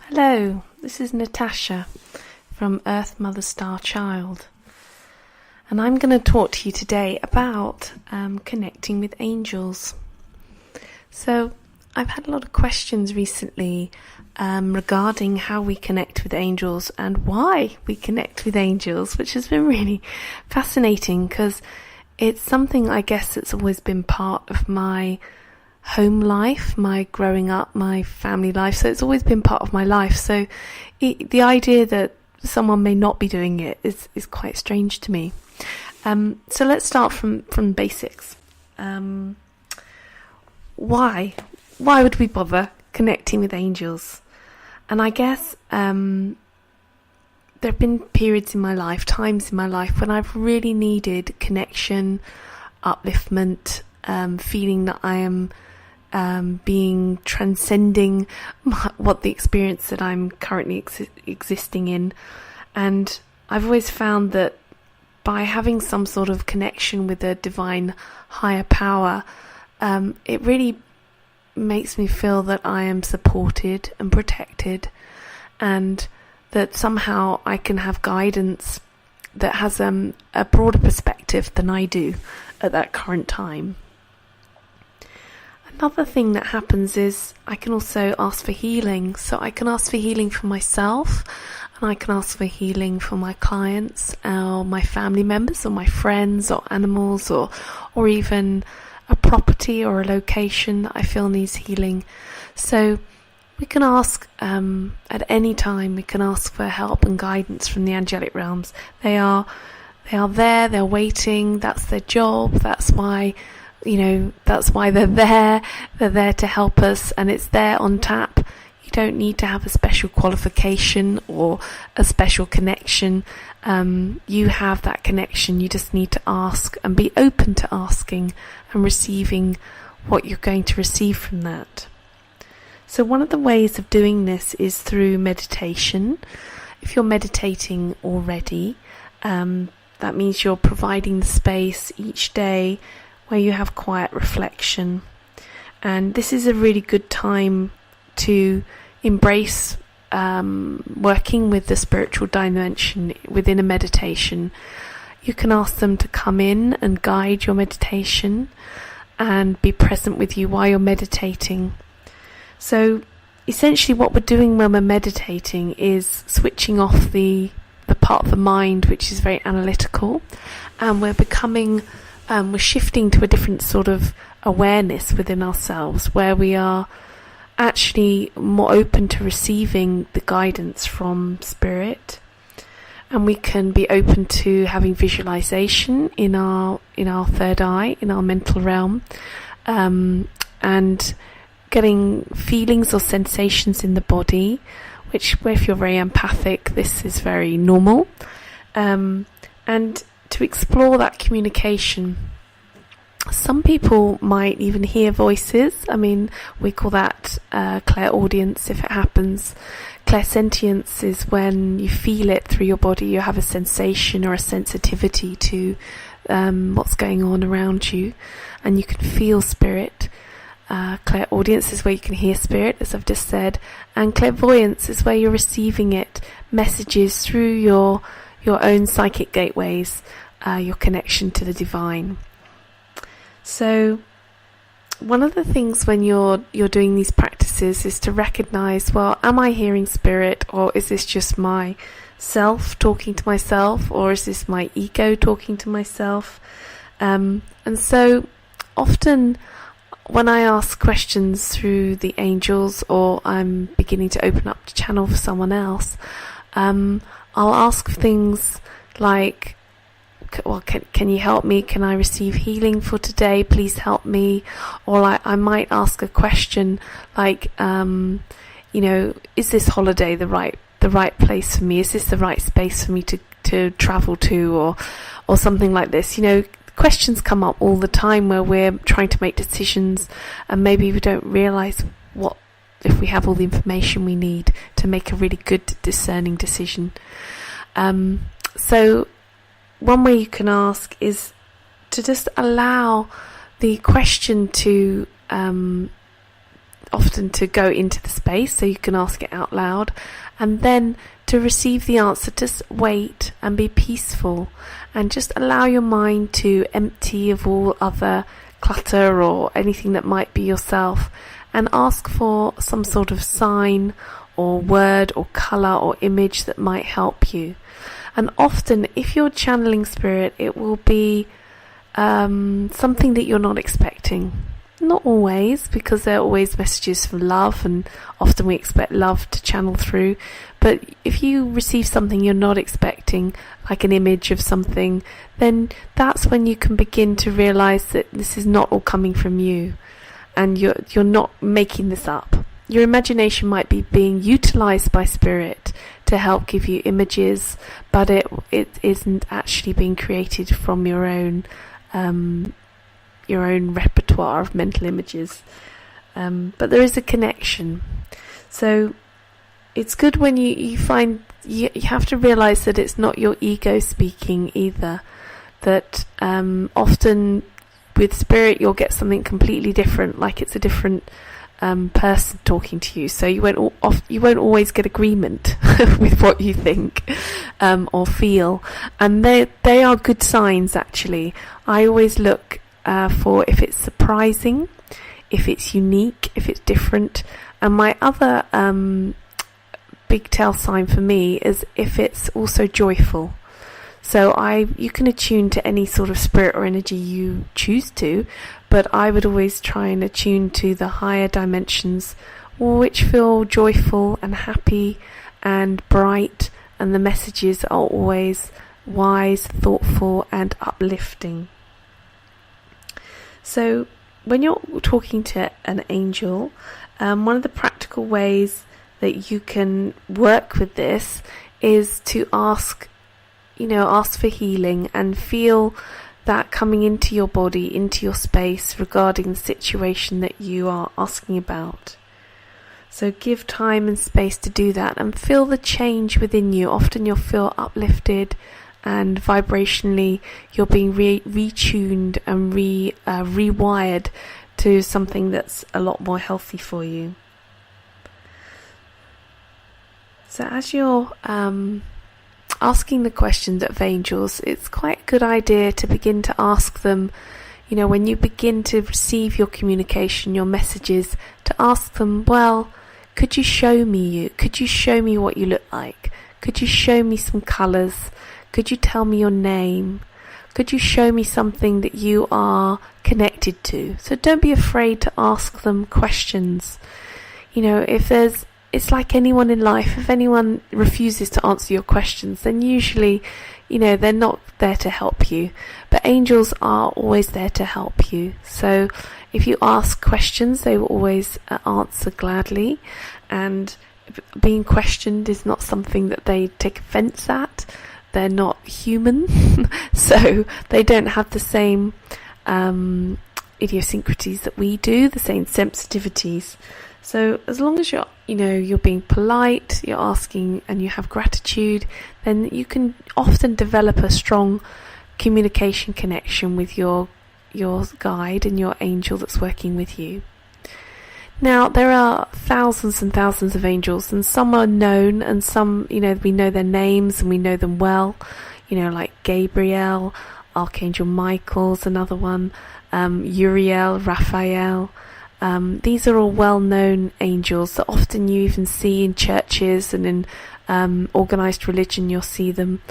Hello, this is Natasha from Earth Mother Star Child, and I'm going to talk to you today about connecting with angels. So I've had a lot of questions recently regarding how we connect with angels and why we connect with angels, which has been really fascinating because it's something I guess that's always been part of my home life, my growing up, my family life, so it's always been part of my life. So the idea that someone may not be doing it is quite strange to me. So let's start from basics. Why would we bother connecting with angels? And I guess there have been periods in my life, times in my life when I've really needed connection, upliftment, feeling that I am transcending what the experience that I'm currently existing in. And I've always found that by having some sort of connection with a divine higher power, it really makes me feel that I am supported and protected, and that somehow I can have guidance that has a broader perspective than I do at that current time. Another thing that happens is I can also ask for healing. So I can ask for healing for myself, and I can ask for healing for my clients, or my family members, or my friends, or animals, or even a property or a location that I feel needs healing. So we can ask at any time. We can ask for help and guidance from the angelic realms. They are there. They're waiting. That's their job. That's why they're there. They're there to help us, and it's there on tap. You don't need to have a special qualification or a special connection. You have that connection. You just need to ask and be open to asking and receiving what you're going to receive from that. So one of the ways of doing this is through meditation. If you're meditating already, that means you're providing the space each day where you have quiet reflection. And this is a really good time to embrace working with the spiritual dimension within a meditation. You can ask them to come in and guide your meditation and be present with you while you're meditating. So essentially what we're doing when we're meditating is switching off the part of the mind which is very analytical, and we're shifting to a different sort of awareness within ourselves, where we are actually more open to receiving the guidance from spirit, and we can be open to having visualization in our third eye, in our mental realm, and getting feelings or sensations in the body, which, if you're very empathic, this is very normal, and to explore that communication. Some people might even hear voices. I mean, we call that clairaudience if it happens. Clairsentience is when you feel it through your body. You have a sensation or a sensitivity to what's going on around you, and you can feel spirit. Clairaudience is where you can hear spirit, as I've just said, and clairvoyance is where you're receiving it, messages through your own psychic gateways, your connection to the divine. So one of the things when you're doing these practices is to recognize, well, am I hearing spirit, or is this just my self talking to myself, or is this my ego talking to myself? And so often when I ask questions through the angels, or I'm beginning to open up the channel for someone else, I'll ask things like, well, can you help me? Can I receive healing for today? Please help me. Or I might ask a question like, is this holiday the right place for me? Is this the right space for me to travel to, or something like this? Questions come up all the time where we're trying to make decisions, and maybe we don't realize if we have all the information we need to make a really good discerning decision. So one way you can ask is to just allow the question to often to go into the space so you can ask it out loud, and then to receive the answer, just wait and be peaceful and just allow your mind to empty of all other clutter or anything that might be yourself, and ask for some sort of sign or word or colour or image that might help you. And often if you're channeling spirit, it will be something that you're not expecting. Not always, because there are always messages from love, and often we expect love to channel through. But if you receive something you're not expecting, like an image of something, then that's when you can begin to realise that this is not all coming from you, and you're not making this up. Your imagination might be being utilised by spirit to help give you images, but it isn't actually being created from your own repertoire of mental images. But there is a connection. So it's good when you find you have to realise that it's not your ego speaking either. That often with spirit you'll get something completely different, like it's a different person talking to you. So you won't always get agreement with what you think or feel, and they are good signs actually. I always look for if it's surprising, if it's unique, if it's different. And my other big tell sign for me is if it's also joyful. So you can attune to any sort of spirit or energy you choose to, but I would always try and attune to the higher dimensions, which feel joyful and happy and bright, and the messages are always wise, thoughtful and uplifting. So when you're talking to an angel, one of the practical ways that you can work with this is to ask for healing, and feel that coming into your body, into your space regarding the situation that you are asking about. So give time and space to do that and feel the change within you. Often you'll feel uplifted, and vibrationally you're being retuned and rewired to something that's a lot more healthy for you. So as you're asking the questions of angels, it's quite a good idea to begin to ask them, when you begin to receive your communication, your messages, to ask them, well, could you show me you? Could you show me what you look like? Could you show me some colours? Could you tell me your name? Could you show me something that you are connected to? So don't be afraid to ask them questions. It's like anyone in life, if anyone refuses to answer your questions, then usually, they're not there to help you. But angels are always there to help you. So if you ask questions, they will always answer gladly. And being questioned is not something that they take offence at. They're not human, so they don't have the same idiosyncrasies that we do, the same sensitivities. So as long as you're being polite, you're asking and you have gratitude, then you can often develop a strong communication connection with your guide and your angel that's working with you. Now, there are thousands and thousands of angels, and some are known, and some, we know their names and we know them well, like Gabriel, Archangel Michael's another one, Uriel, Raphael. These are all well-known angels that often you even see in churches and in organised religion. You'll see them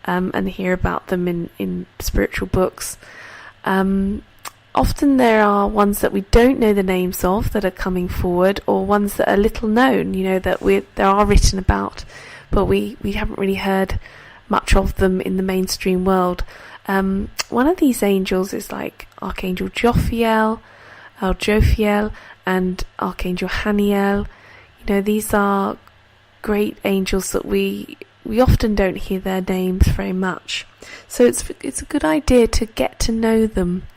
and hear about them in spiritual books. Often there are ones that we don't know the names of that are coming forward, or ones that are little known, that they are written about, but we haven't really heard much of them in the mainstream world. One of these angels is like Archangel Jophiel, and Archangel Haniel. These are great angels that we often don't hear their names very much. So it's a good idea to get to know them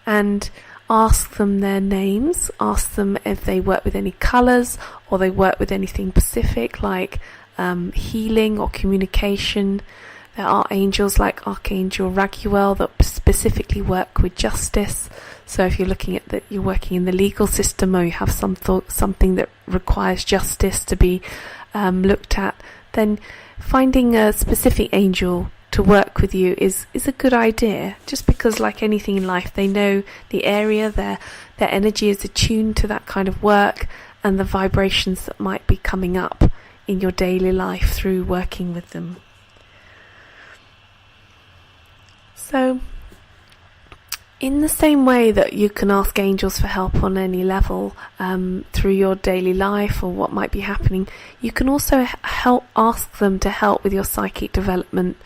and ask them their names, ask them if they work with any colours or they work with anything specific like healing or communication. There are angels like Archangel Raguel that specifically work with justice. So if you're looking at that, you're working in the legal system, or you have something that requires justice to be looked at, then finding a specific angel to work with you is a good idea, just because, like anything in life, they know the area, their energy is attuned to that kind of work and the vibrations that might be coming up in your daily life through working with them. So in the same way that you can ask angels for help on any level through your daily life or what might be happening, you can also ask them to help with your psychic development,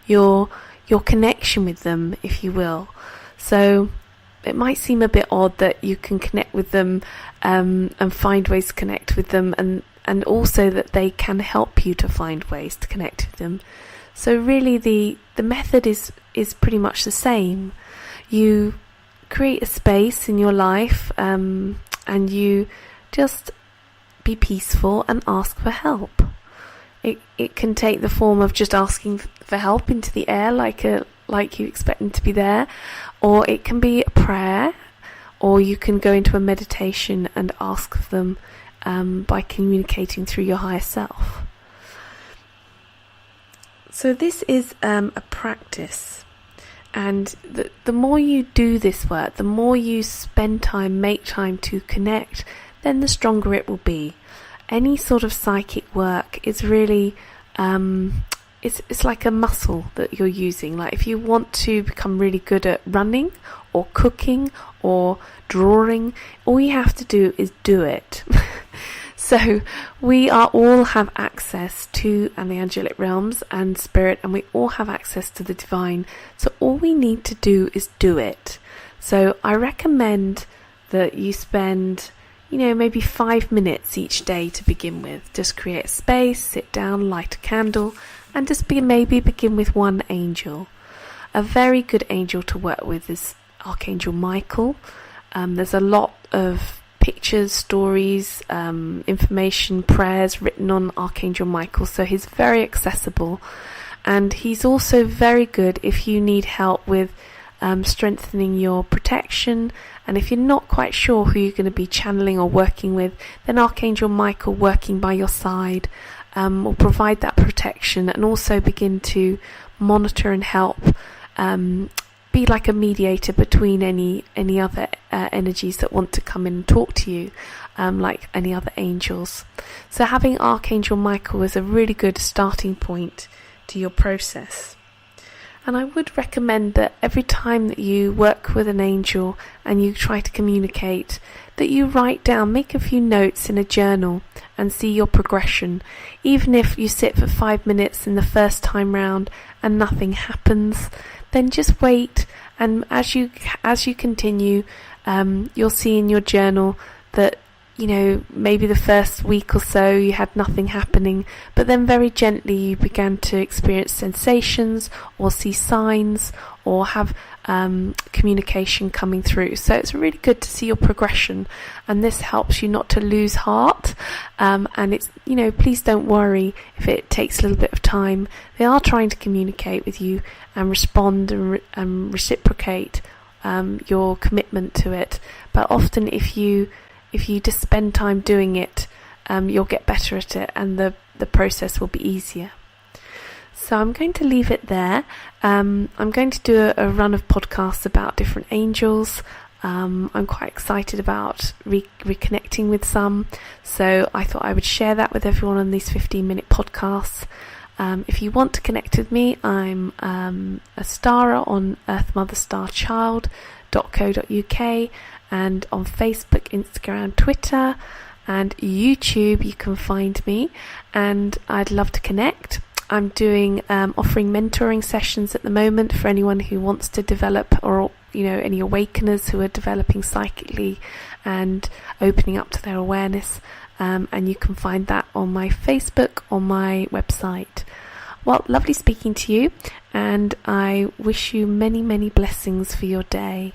your connection with them, if you will. So it might seem a bit odd that you can connect with them and find ways to connect with them, and also that they can help you to find ways to connect with them. So really the method is pretty much the same. You create a space in your life and you just be peaceful and ask for help. It can take the form of just asking for help into the air like you expect them to be there, or it can be a prayer, or you can go into a meditation and ask of them by communicating through your higher self. So this is a practice, and the more you do this work, the more you spend time, make time to connect, then the stronger it will be. Any sort of psychic work is really it's like a muscle that you're using. Like if you want to become really good at running or cooking or drawing, all you have to do is do it. So we all have access to the angelic realms and spirit, and we all have access to the divine. So all we need to do is do it. So I recommend that you spend, maybe 5 minutes each day to begin with. Just create a space, sit down, light a candle, and just maybe begin with one angel. A very good angel to work with is Archangel Michael. There's a lot of pictures, stories, information, prayers written on Archangel Michael, so he's very accessible, and he's also very good if you need help with strengthening your protection. And if you're not quite sure who you're going to be channeling or working with, then Archangel Michael working by your side will provide that protection and also begin to monitor and help, be like a mediator between any other energies that want to come in and talk to you, like any other angels. So having Archangel Michael is a really good starting point to your process. And I would recommend that every time that you work with an angel and you try to communicate, that you write down, make a few notes in a journal and see your progression. Even if you sit for 5 minutes in the first time round and nothing happens, then just wait, and as you continue, you'll see in your journal that maybe the first week or so you had nothing happening, but then very gently you began to experience sensations or see signs or have communication coming through. So it's really good to see your progression, and this helps you not to lose heart. And it's please don't worry if it takes a little bit of time. They are trying to communicate with you and respond and reciprocate your commitment to it. But often if you just spend time doing it, you'll get better at it, and the process will be easier. So I'm going to leave it there. I'm going to do a run of podcasts about different angels. I'm quite excited about reconnecting with some, so I thought I would share that with everyone on these 15-minute podcasts. If you want to connect with me, I'm a starer on earthmotherstarchild.co.uk, and on Facebook, Instagram, Twitter and YouTube you can find me, and I'd love to connect. I'm doing offering mentoring sessions at the moment for anyone who wants to develop, or any awakeners who are developing psychically and opening up to their awareness, and you can find that on my Facebook or my website. Well, lovely speaking to you, and I wish you many, many blessings for your day.